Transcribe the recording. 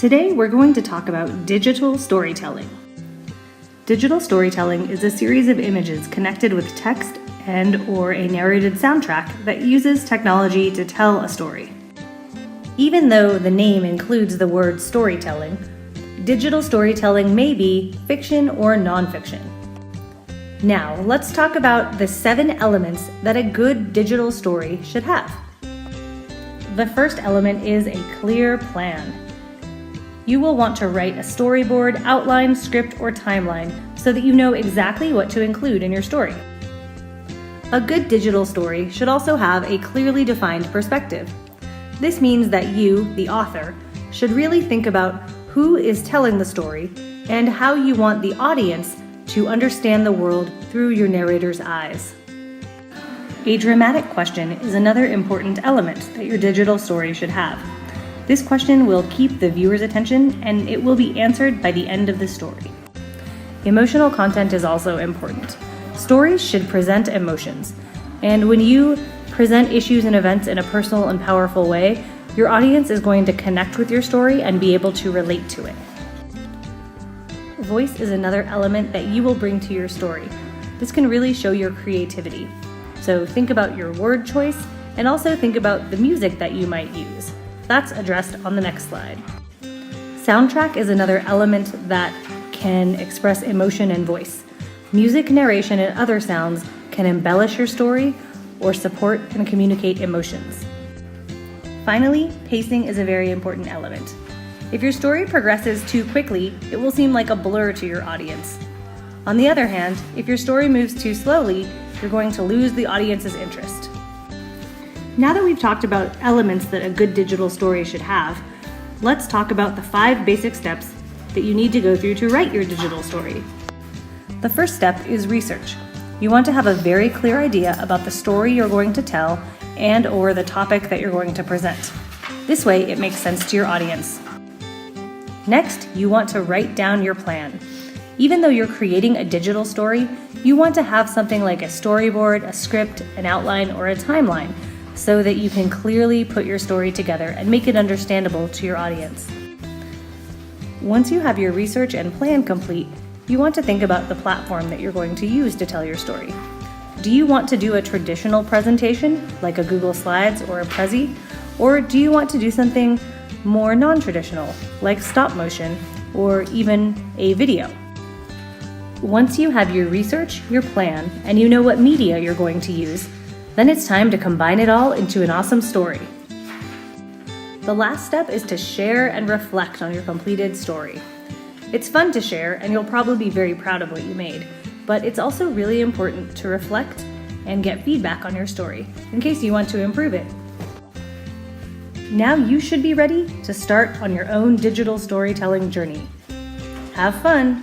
Today we're going to talk about digital storytelling. Digital storytelling is a series of images connected with text and/or a narrated soundtrack that uses technology to tell a story. Even though the name includes the word storytelling, digital storytelling may be fiction or nonfiction. Now, let's talk about the 7 elements that a good digital story should have. The first element is a clear plan. You will want to write a storyboard, outline, script, or timeline so that you know exactly what to include in your story. A good digital story should also have a clearly defined perspective. This means that you, the author, should really think about who is telling the story and how you want the audience to understand the world through your narrator's eyes. A dramatic question is another important element that your digital story should have. This question will keep the viewer's attention and it will be answered by the end of the story. Emotional content is also important. Stories should present emotions, and when you present issues and events in a personal and powerful way, your audience is going to connect with your story and be able to relate to it. Voice is another element that you will bring to your story. This can really show your creativity. So think about your word choice and also think about the music that you might use. That's addressed on the next slide. Soundtrack is another element that can express emotion and voice. Music, narration, and other sounds can embellish your story or support and communicate emotions. Finally, pacing is a very important element. If your story progresses too quickly, it will seem like a blur to your audience. On the other hand, if your story moves too slowly, you're going to lose the audience's interest. Now that we've talked about elements that a good digital story should have, let's talk about the 5 basic steps that you need to go through to write your digital story. The first step is research. You want to have a very clear idea about the story you're going to tell and/or the topic that you're going to present. This way, it makes sense to your audience. Next, you want to write down your plan. Even though you're creating a digital story, you want to have something like a storyboard, a script, an outline, or a timeline so that you can clearly put your story together and make it understandable to your audience. Once you have your research and plan complete, you want to think about the platform that you're going to use to tell your story. Do you want to do a traditional presentation, like a Google Slides or a Prezi, or do you want to do something more non-traditional, like stop motion or even a video? Once you have your research, your plan, and you know what media you're going to use, then it's time to combine it all into an awesome story. The last step is to share and reflect on your completed story. It's fun to share, and you'll probably be very proud of what you made, but it's also really important to reflect and get feedback on your story, in case you want to improve it. Now you should be ready to start on your own digital storytelling journey. Have fun!